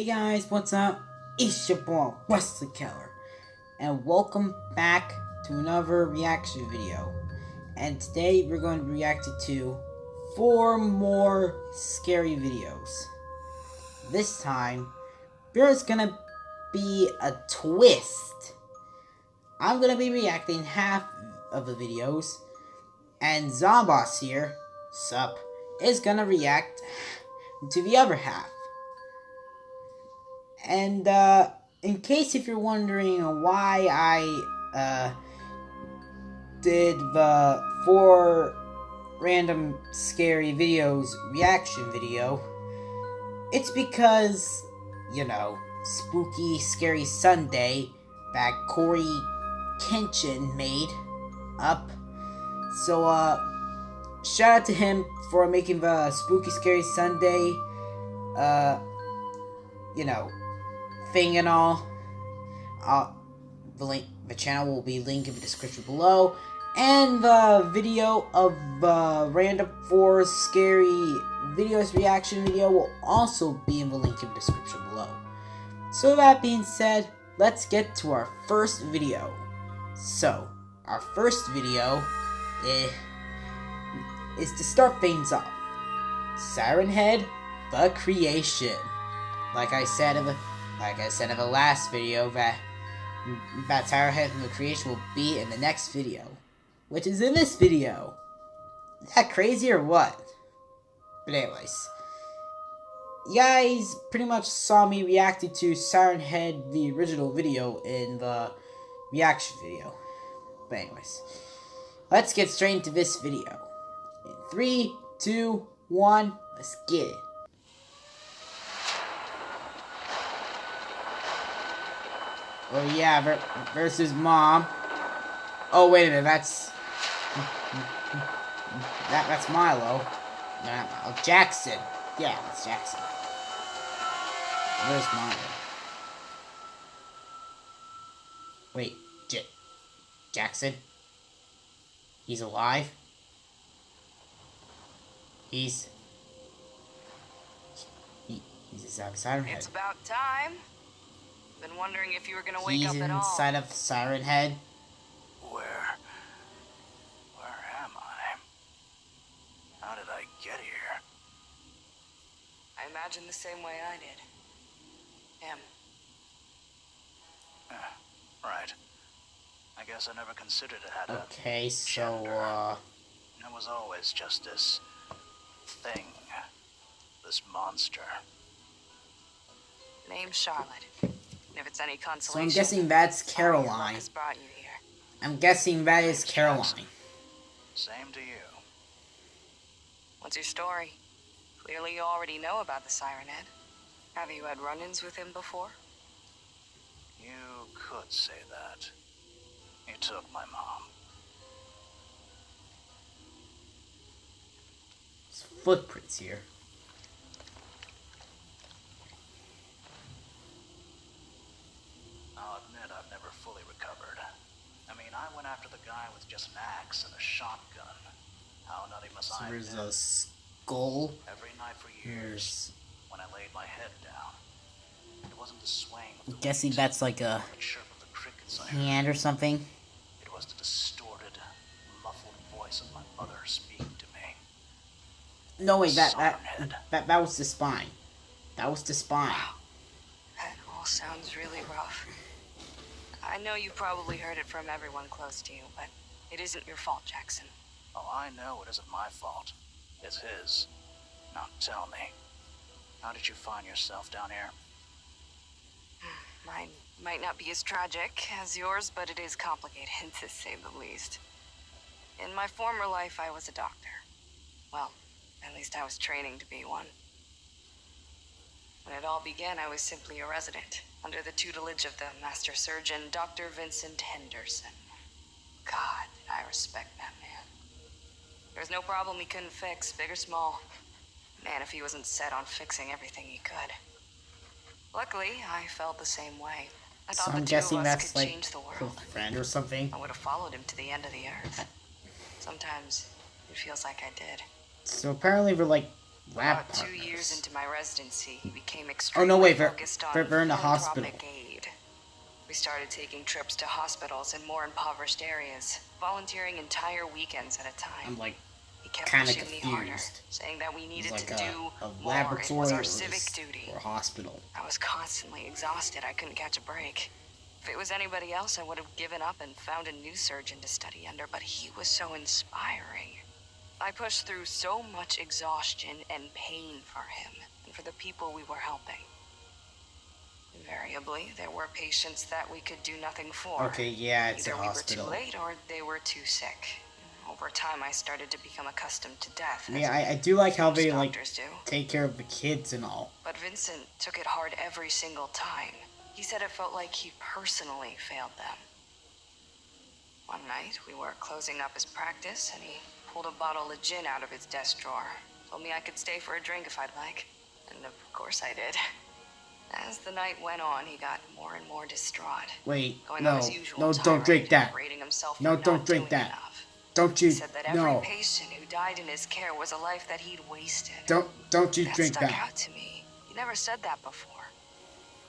Hey guys, what's up? It's your boy, Wesley Keller, and welcome back to another reaction video. And today we're going to be reacting to 4 more scary videos. This time, there's gonna be a twist. I'm gonna be reacting half of the videos, and Zomboss here, sup, is gonna react to the other half. And, in case if you're wondering why I, did the 4 random scary videos reaction video, it's because, you know, Spooky Scary Sunday that Corey Kenshin made up. So, shout out to him for making the Spooky Scary Sunday, you know, thing and all. The channel will be linked in the description below, and the video of the random 4 scary videos reaction video will also be in the link in the description below. So that being said, let's get to our first video. So, our first video is to start things off. Siren Head, the creation. Like I said in the last video, that Siren Head from the creation will be in the next video, which is in this video. Is that crazy or what? But anyways, you guys pretty much saw me reacting to Siren Head, the original video, in the reaction video. But anyways, let's get straight into this video. In 3, 2, 1, let's get it. Oh yeah, versus Mom. Oh wait a minute, that's Milo. No, not Milo. Jackson. Yeah, that's Jackson. Where's Milo? Wait, Jackson? He's alive? He's inside of Siren Head. It's about time. Been wondering if you were gonna wake up at all. He's inside of Siren Head. Where am I? How did I get here? I imagine the same way I did. Him. Right. I guess I never considered it had Okay, so, gender. It was always just this thing. This monster. Name's Charlotte. And if it's any consolation, so I'm guessing that's Caroline. has brought you here. I'm guessing that is Caroline. Same to you. What's your story? Clearly you already know about the Siren Head. Have you had run-ins with him before? You could say that. He took my mom. There's footprints here. I'll admit I've never fully recovered. I mean, I went after the guy with just an axe and a shotgun. How nutty must So I have there's been? a skull. Every night for years, when I laid my head down, it wasn't the swaying of the I'm guessing wind, that's like a the chirp of the crickets I heard. hand or something. It was the distorted, muffled voice of my mother speaking to me. No wait, that was the spine. That was the spine. That all sounds really rough. I know you probably heard it from everyone close to you, but it isn't your fault, Jackson. Oh, I know it isn't my fault. It's his. Now tell me, how did you find yourself down here? Mine might not be as tragic as yours, but it is complicated, to say the least. In my former life, I was a doctor. Well, at least I was training to be one. When it all began, I was simply a resident, under the tutelage of the master surgeon, Dr. Vincent Henderson. God, did I respect that man. There was no problem he couldn't fix, big or small. Man, if he wasn't set on fixing everything he could. Luckily, I felt the same way. I So thought I'm the two of guessing us that's could like change the her world. friend or something. I would have followed him to the end of the earth. Sometimes it feels like I did. So apparently they're like lab About 2 years partners. into my residency, he became Oh extremely no, wait, focused on they're in the hospital. philanthropic aid. We started taking trips to hospitals in more impoverished areas, volunteering entire weekends at a time. I'm like He kept kind of pushing me harder, confused. saying that we It was needed like to do a more. It laboratory was or our civic duty. or a hospital. I was constantly exhausted. I couldn't catch a break. If it was anybody else, I would have given up and found a new surgeon to study under, but he was so inspiring. I pushed through so much exhaustion and pain for him and for the people we were helping. Invariably, there were patients that we could do nothing for. Okay, yeah, it's Either a we hospital. were too late or they were too sick. Over time, I started to become accustomed to death. Yeah, I do like how they like doctors do. take care of the kids and all. But Vincent took it hard every single time. He said it felt like he personally failed them. One night, we were closing up his practice, and he pulled a bottle of gin out of his desk drawer. Told me I could stay for a drink if I'd like. And of course I did. As the night went on, he got more and more distraught. Wait, Going no, on his usual no, tirade, don't drink that. rating himself No, for don't not drink doing that. enough. Don't you? He said that every No, patient who died in his care was a life that he'd wasted. don't you That drink stuck that. out to me. He never said that before.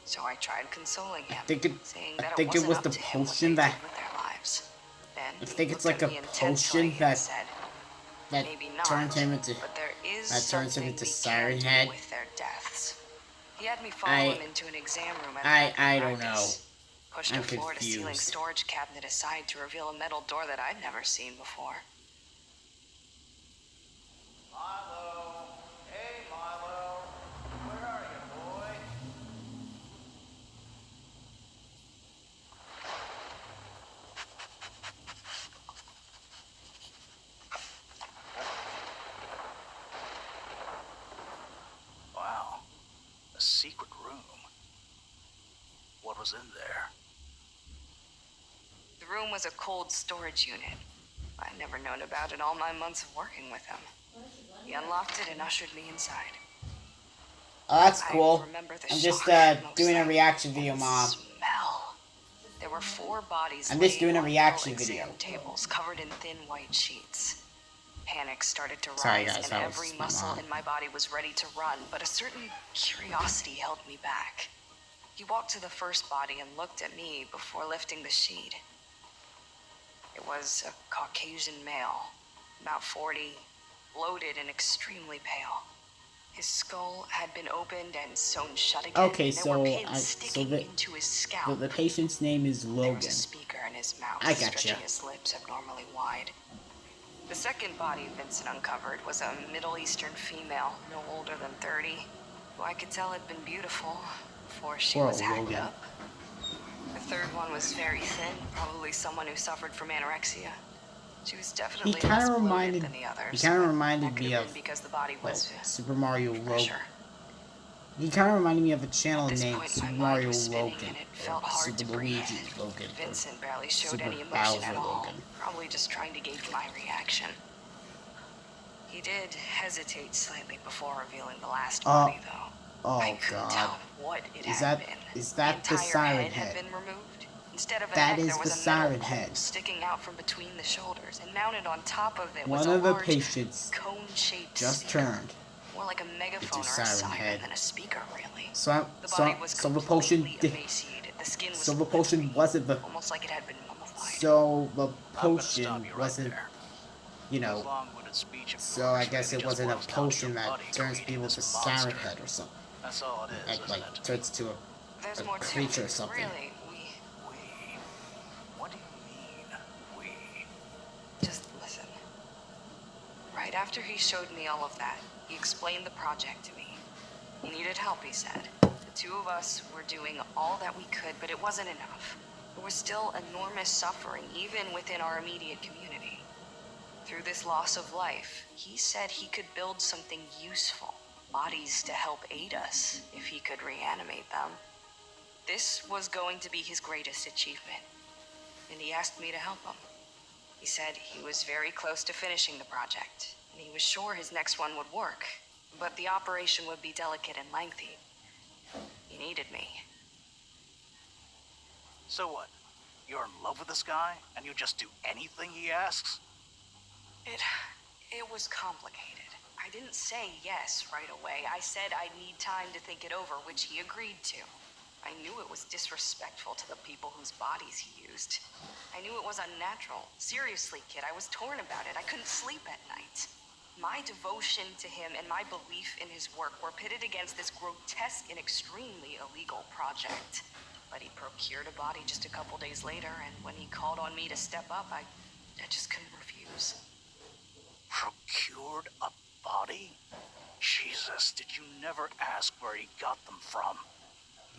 So I tried consoling him, saying that I think it was up the to him what potion they that. did with their lives. Then I think he it's looked like at a me intensely potion and that said, that maybe not, turns him into but there is that turns him something into we Siren can do Head. with their deaths. He had me follow him into an exam room at I don't know. practice. Pushed I'm a floor-to-ceiling confused. storage cabinet aside to reveal a metal door that I'd never seen before. Milo! Hey, Milo! Where are you, boy? Wow. A secret room. What was in there? The room was a cold storage unit. I'd never known about it all my months of working with him. He unlocked it and ushered me inside. Oh, that's cool. I remember the I'm just shock, doing a mostly. reaction video, And the Mom. smell. There were 4 bodies I'm just laying doing a on reaction metal video. exam tables covered in thin white sheets. Panic started to rise, Sorry, guys, and that was every my muscle mom. in my body was ready to run, but a certain curiosity held me back. He walked to the first body and looked at me before lifting the sheet. It was a Caucasian male, about 40, bloated and extremely pale. His skull had been opened and sewn shut again. Okay, and there were so pins sticking into his scalp. the patient's name is There Logan. was a speaker in his mouth, I gotcha. stretching his lips abnormally wide. The second body Vincent uncovered was a Middle Eastern female, no older than 30, who I could tell had been beautiful before she Poor was hacked Logan. up. The third one was very thin, probably someone who suffered from anorexia. She was definitely kinda less bloated reminded- than the others. he kinda but reminded that could me have of, been because the body was Super Mario Logan. fresher. He kind of reminded me of a channel At this named point, Super my mind Mario was spinning, Logan, and it or felt hard to Super breathe. Luigi Logan, or Vincent barely showed Super any emotion Bowser at all, Logan. probably just trying to gauge my reaction. He did hesitate slightly before revealing the last body, though. I Oh couldn't God, tell what it is had that been. is that the entire Siren head had Head? been removed. Instead of a That neck, is there was the a metal Siren pole Head. sticking out from between the shoulders, and mounted on top of it was One a of the large patients cone-shaped just speaker. turned More like a megaphone into or a Siren siren Head. than a speaker, really. So The body was the potion completely emaciated. The skin was so the potion leathery, wasn't the almost like it had been mummified. so the I'm gonna potion stop you right wasn't there. you That know. long-winded speech of So I yours guess really it just wasn't a boils down to potion your that buddy turns creating people this to Siren monster. Head or something. That's all it is, isn't it? Turns to There's a more to creature it. or something. Really, We? What do you mean, we? just listen. Right after he showed me all of that, he explained the project to me. He needed help, he said. The 2 of us were doing all that we could, but it wasn't enough. There was still enormous suffering, even within our immediate community. Through this loss of life, he said he could build something useful, bodies to help aid us if he could reanimate them. This was going to be his greatest achievement, and he asked me to help him. He said he was very close to finishing the project, and he was sure his next one would work, but the operation would be delicate and lengthy. He needed me. So what? You're in love with this guy, and you just do anything he asks? It was complicated. I didn't say yes right away. I said I'd need time to think it over, which he agreed to. I knew it was disrespectful to the people whose bodies he used. I knew it was unnatural. Seriously, kid, I was torn about it. I couldn't sleep at night. My devotion to him and my belief in his work were pitted against this grotesque and extremely illegal project. But he procured a body just a couple days later, and when he called on me to step up, I just couldn't refuse. Procured a body? Jesus, did you never ask where he got them from?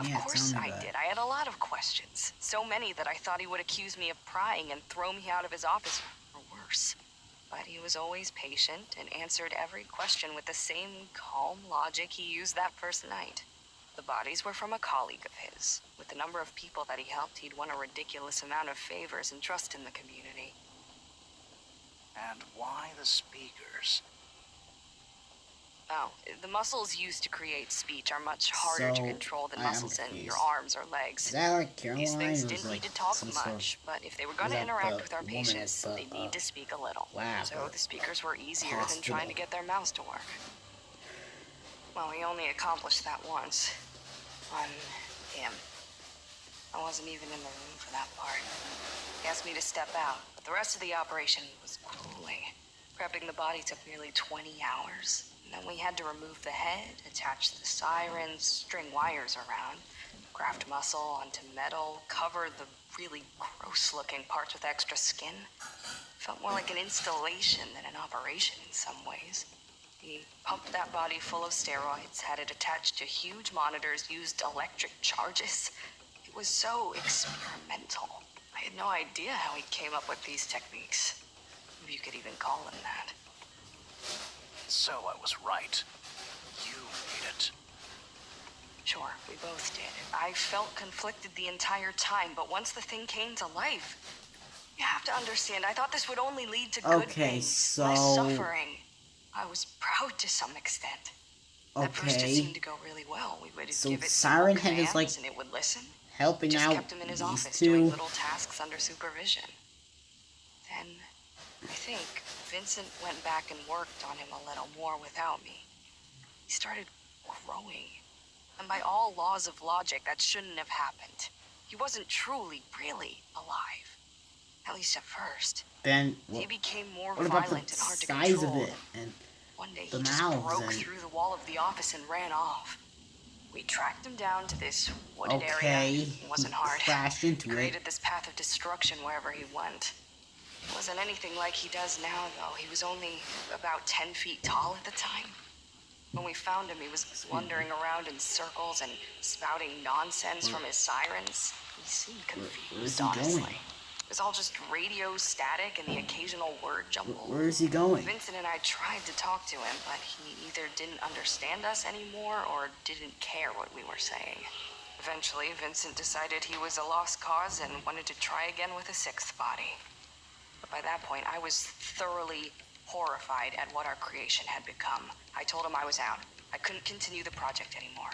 Of course I did. I had a lot of questions. So many that I thought he would accuse me of prying and throw me out of his office, or worse. But he was always patient and answered every question with the same calm logic he used that first night. The bodies were from a colleague of his. With the number of people that he helped, he'd won a ridiculous amount of favors and trust in the community. And why the speakers? Oh, the muscles used to create speech are much harder to control than muscles in your arms or legs. Is that like Caroline? These things didn't like need to talk much, but if they were going to interact with our patients, they need to speak a little. So the speakers were easier than trying to get their mouths to work. Well, we only accomplished that once. On him. I wasn't even in the room for that part. He asked me to step out, but the rest of the operation was grueling. Prepping the body took nearly 20 hours. And then we had to remove the head, attach the sirens, string wires around, graft muscle onto metal, cover the really gross-looking parts with extra skin. Felt more like an installation than an operation in some ways. He pumped that body full of steroids, had it attached to huge monitors, used electric charges. It was so experimental. I had no idea how he came up with these techniques, if you could even call them that. So I was right. You made it. Sure, we both did. I felt conflicted the entire time, but once the thing came to life, you have to understand, I thought this would only lead to good things, less suffering. I was proud to some extent. At first it seemed to go really well. We would give it Siren Head is like and it would listen. Helping Just out kept him in his office two. doing little tasks under supervision. Then, I think, Vincent went back and worked on him a little more without me. He started growing. And by all laws of logic, that shouldn't have happened. He wasn't truly, really alive. At least at first. Then, he became more what about violent the and hard to size control. of it and one day the he just mouths broke through the wall of the office and ran off. We tracked him down to this wooded area. It wasn't hard. Crashed into Created this path of destruction wherever he went. It wasn't anything like he does now, though. He was only about 10 feet tall at the time. When we found him, he was wandering around in circles and spouting nonsense from his sirens. He seemed confused, honestly. It was all just radio static and the occasional word jumble. Where is he going? Vincent and I tried to talk to him, but he either didn't understand us anymore or didn't care what we were saying. Eventually, Vincent decided he was a lost cause and wanted to try again with a sixth body. But by that point, I was thoroughly horrified at what our creation had become. I told him I was out. I couldn't continue the project anymore.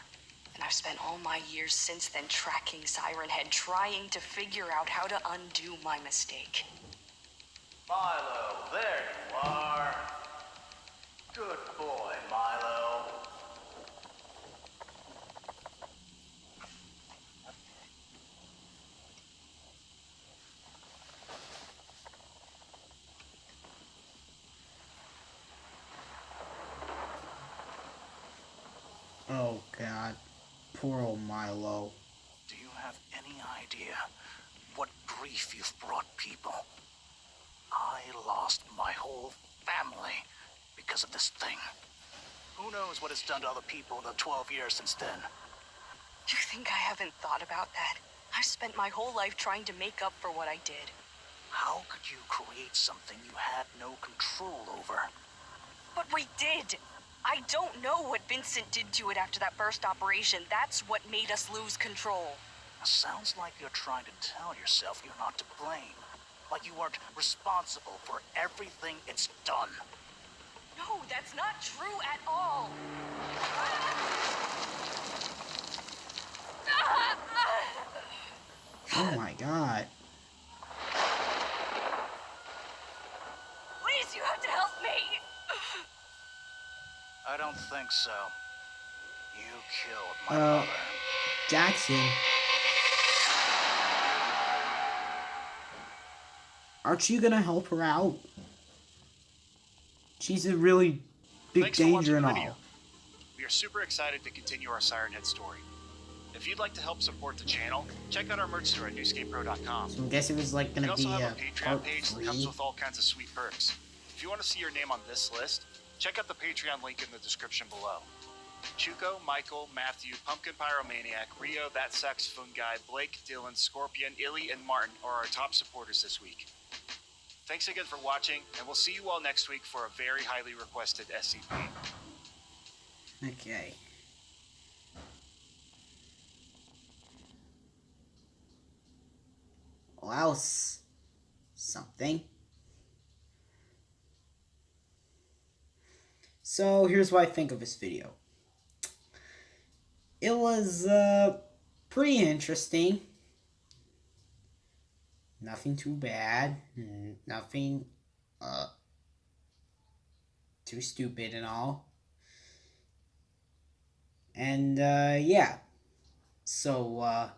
And I've spent all my years since then tracking Siren Head, trying to figure out how to undo my mistake. Milo, there you are. Good boy, Milo. Oh, God. Poor old Milo. Do you have any idea what grief you've brought people? I lost my whole family because of this thing. Who knows what it's done to other people in the 12 years since then? You think I haven't thought about that? I've spent my whole life trying to make up for what I did. How could you create something you had no control over? But we did! I don't know what Vincent did to it after that first operation. That's what made us lose control. Sounds like you're trying to tell yourself you're not to blame. Like you weren't responsible for everything it's done. No, that's not true at all. Oh my God. Please, you have to help me. don't think so. You killed my mother. Jackson. Aren't you gonna help her out? She's a really big danger and all. We are super excited to continue our Siren Head story. If you'd like to help support the channel, check out our merch store at newscapepro.com. So I guess it was like gonna be We also have a a Patreon part page that 3. comes with all kinds of sweet perks. If you want to see your name on this list, check out the Patreon link in the description below. Chuko, Michael, Matthew, Pumpkin Pyromaniac, Rio, That Sucks, Fungi, Blake, Dylan, Scorpion, Illy, and Martin are our top supporters this week. Thanks again for watching, and we'll see you all next week for a very highly requested SCP. Okay. Well, something. So here's what I think of this video. It was pretty interesting. Nothing too bad. Nothing too stupid and all. And yeah. So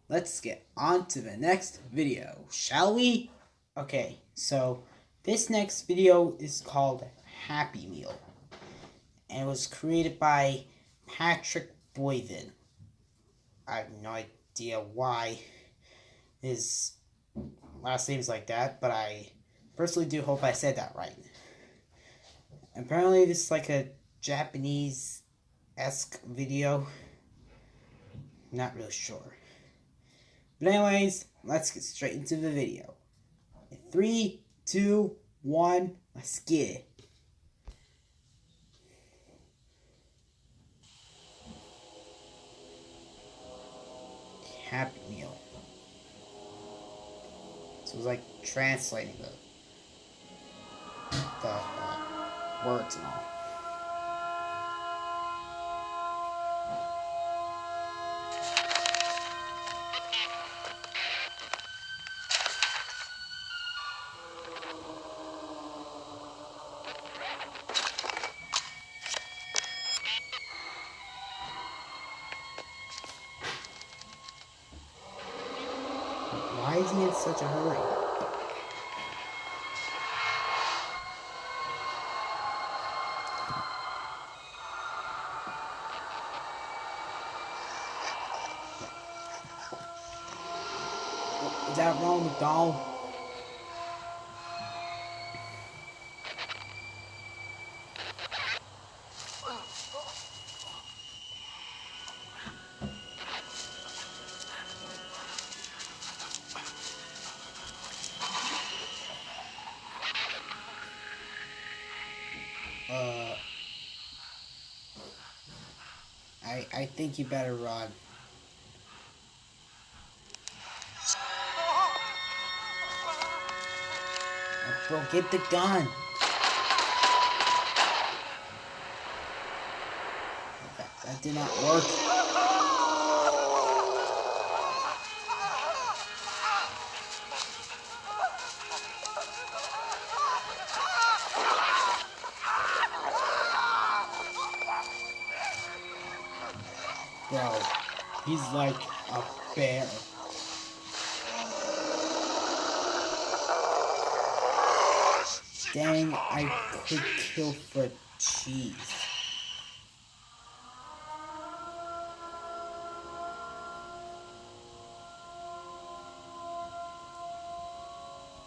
let's get on to the next video, shall we? Okay, so this next video is called Happy Meal. And it was created by Patrick Boyden. I have no idea why his last name's like that, but I personally do hope I said that right. Apparently this is like a Japanese-esque video. Not really sure. But anyways, let's get straight into the video. In 3, 2, 1, let's get it. Happy Meal. So it was like translating the words and all. Why is he in such a hurry? Is that Ronald McDonald? I think you better run. Bro, get the gun. That did not work. Bro, he's like a bear. Dang, I could kill for cheese.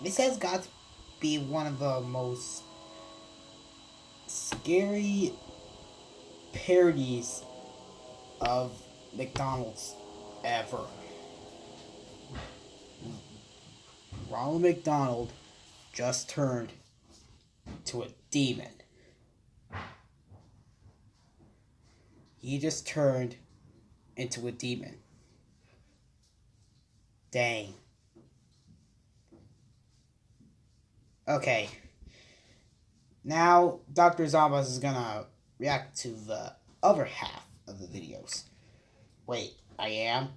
This has got to be one of the most scary parodies of McDonald's ever. Ronald McDonald just turned to a demon. He just turned into a demon. Dang. Okay. Now, Dr. Zomboss is gonna react to the other half of the videos. Wait, I am?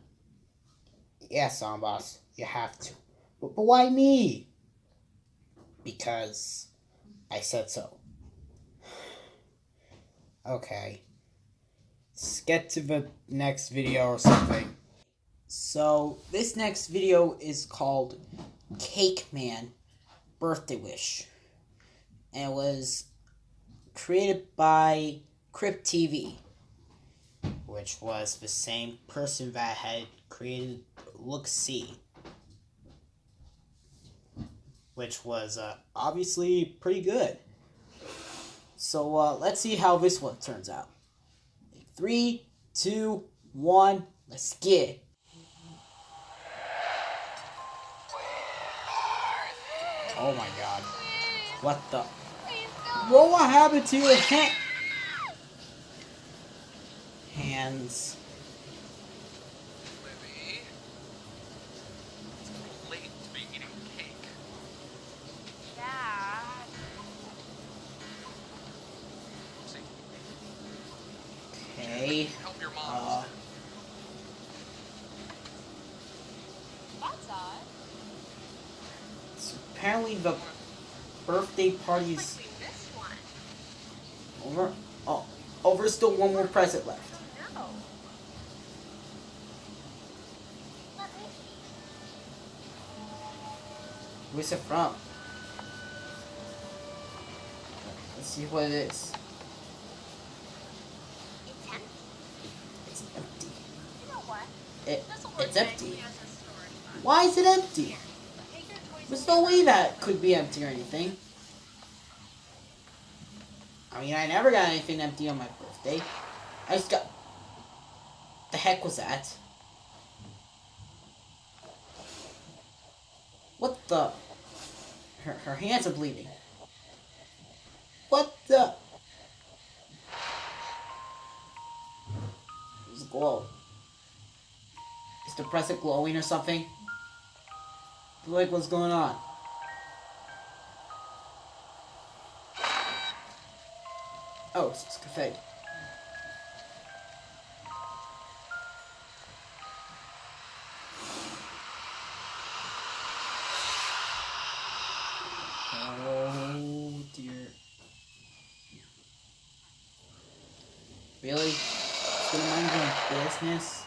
Yes, Zomboss, you have to. But why me? Because I said so. Okay. Let's get to the next video or something. So, this next video is called Cake Man Birthday Wish. And it was created by Crypt TV, which was the same person that had created Look See, which was obviously pretty good. So let's see how this one turns out. 3, 2, 1, let's get it. Oh my god. What the? Bro, what happened to your hands? Libby? It's late to be eating cake. Dad. See? Okay. Help your mom. That's odd. So apparently the birthday party's We missed one. over. Oh, there's still one more present left. No. Let me see. Where's it from? Let's see what it is. It's empty. It's empty. You know what? It's empty. Why is it empty? There's no way that could be empty or anything. I mean, I never got anything empty on my birthday. I just got... The heck was that? What the... Her hands are bleeding. What the... It's a glow. Is the present glowing or something? Like, what's going on? Oh, it's just confetti. Oh dear. Really? It's gonna mind your own business?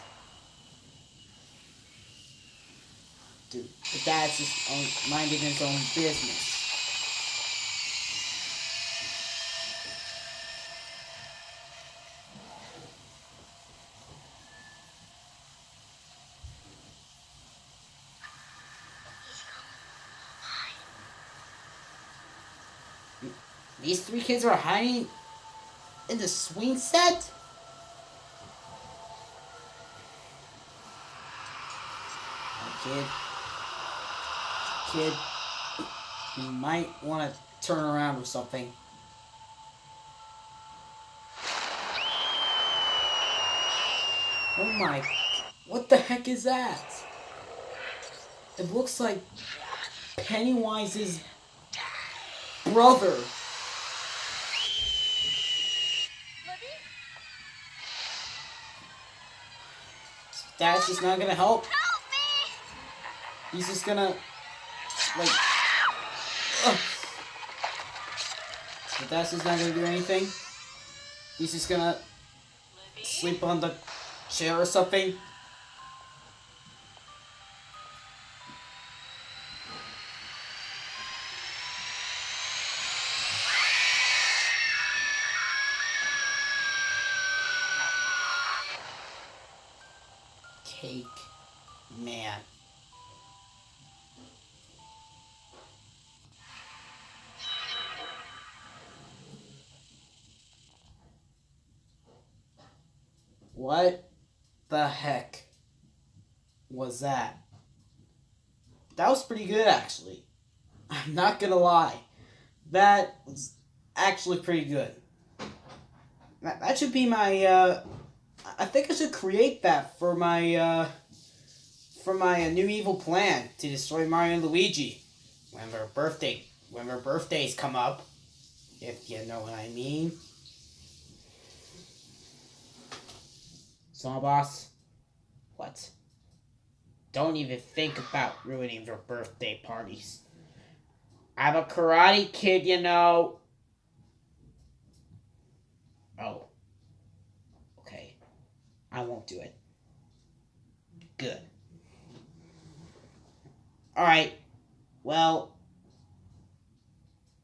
Dude, the dad's just minding his own business. These 3 kids are hiding in the swing set? Kid, you might want to turn around or something. Oh my, what the heck is that? It looks like Pennywise's brother. Dad's just not gonna help. He's just gonna, like, so Dad's just not gonna do anything. He's just gonna sleep on the chair or something. Cake Man. What the heck was that? That was pretty good, actually. I'm not gonna lie. That was actually pretty good. That should be my, I think I should create that for my new evil plan to destroy Mario and Luigi when their birthdays come up, if you know what I mean. Zomboss, what? Don't even think about ruining their birthday parties. I'm a karate kid, you know. Oh. I won't do it. Good. Alright. Well,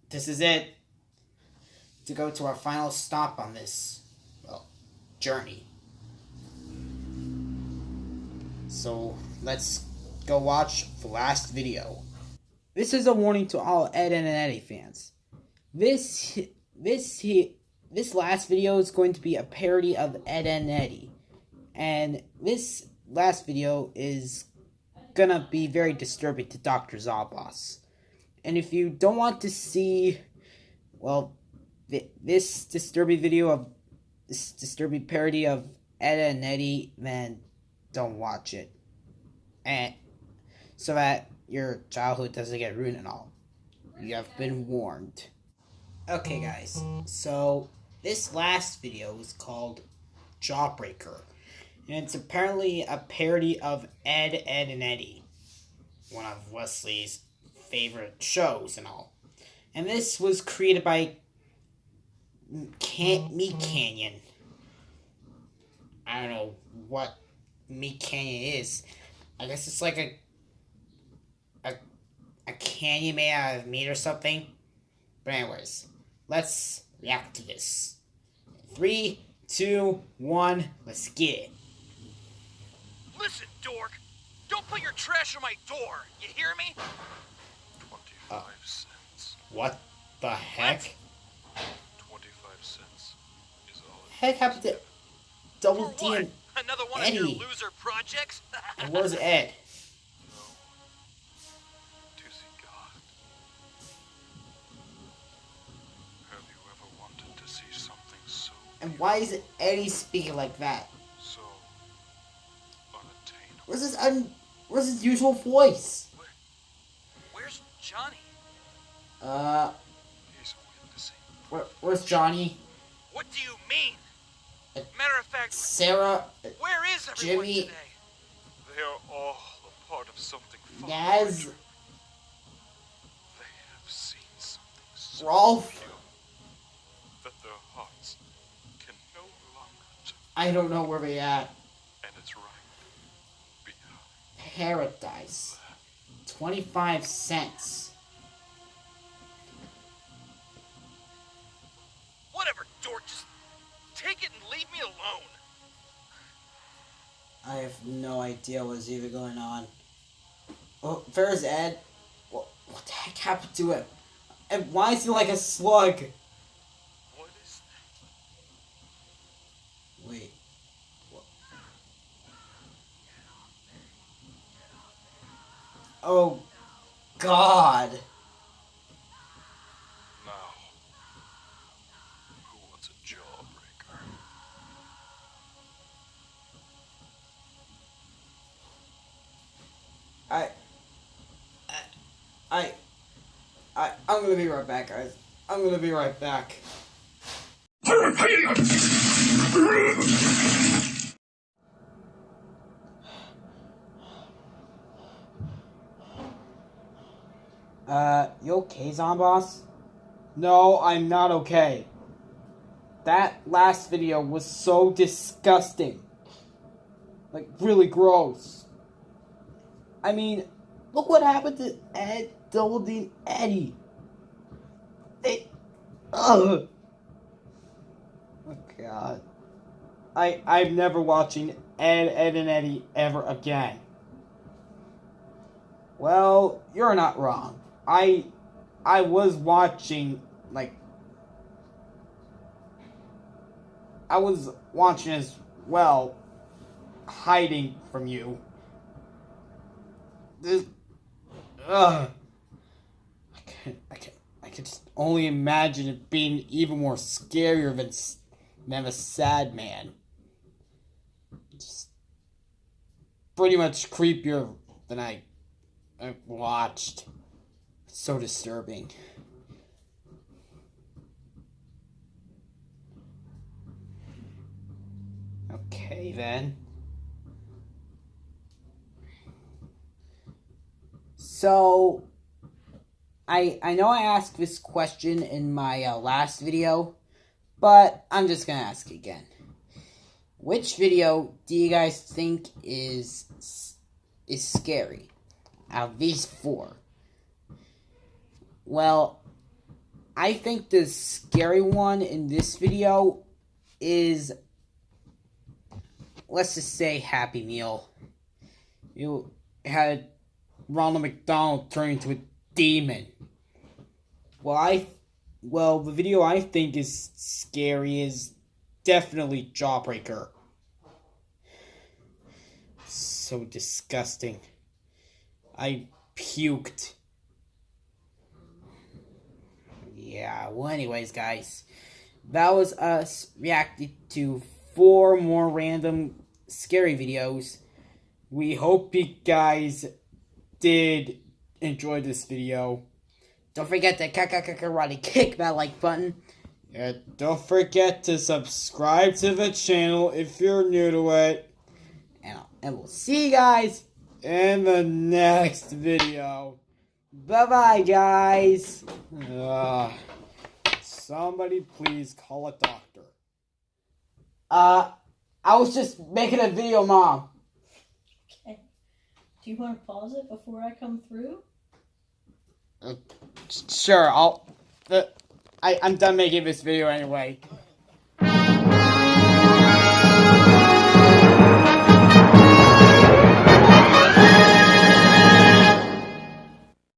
this is it. To go to our final stop on this, well, journey. So, let's go watch the last video. This is a warning to all Ed and Eddie fans. This last video is going to be a parody of Ed and Eddie. And this last video is gonna be very disturbing to Dr. Zomboss. And if you don't want to see, well, this disturbing parody of Ed and Eddie, then don't watch it. And so that your childhood doesn't get ruined and all. You have been warned. Okay guys, so this last video is called Jawbreaker. And it's apparently a parody of Ed, and Eddie. One of Wesley's favorite shows and all. And this was created by Meat Canyon. I don't know what Meat Canyon is. I guess it's like a canyon made out of meat or something. But anyways, let's react to this. 3, 2, 1, let's get it. Listen, dork. Don't put your trash on my door. You hear me? 25 cents. What the heck? 25 cents is all it Heck happened to Double For D what? and Another one Eddie. of your loser projects? And where's Ed? No. To see God. Have you ever wanted to see something so And why is Eddie speaking like that? so unattainable? Where's his usual voice? Where's Johnny? He's witnessing. Where's Johnny? What do you mean? Matter of fact, Sarah? where is everyone Jimmy? today? They are all a part of something far Naz? larger. They have seen something so Rolf? pure that their hearts can no longer touch. I don't know where they at. And it's right behind. Paradise. 25 cents. Whatever, dork. Just take it and leave me alone. I have no idea what's even going on. Oh, there's Ed. What the heck happened to him? And why is he like a slug? What is Wait. What? Oh, God. now? Who wants a jawbreaker? I'm gonna be right back, guys. I'm gonna be right back. You okay, Zomboss? No, I'm not okay. That last video was so disgusting. Like, really gross. I mean, look what happened to Ed, Double D, and Eddie. Ugh. Oh, God. I'm never watching Ed, and Eddie ever again. Well, you're not wrong. I was watching, like, I was watching as well, hiding from you. This, I can just only imagine it being even more scarier than a sad man. Just pretty much creepier than I watched. So disturbing. Okay, then. So, I know I asked this question in my last video, but I'm just gonna ask again. Which video do you guys think is scary out of these 4? Well, I think the scary one in this video is, let's just say, Happy Meal. You had Ronald McDonald turn into a demon. Well, the video I think is scary is definitely Jawbreaker. So disgusting. I puked. Yeah, well anyways, guys. That was us reacting to 4 more random scary videos. We hope you guys did enjoy this video. Don't forget to karate kick that like button. And don't forget to subscribe to the channel if you're new to it. And we'll see you guys in the next video. Bye-bye, guys. Somebody please call a doctor. I was just making a video, Mom. Okay. Do you want to pause it before I come through? Sure, I'm done making this video anyway.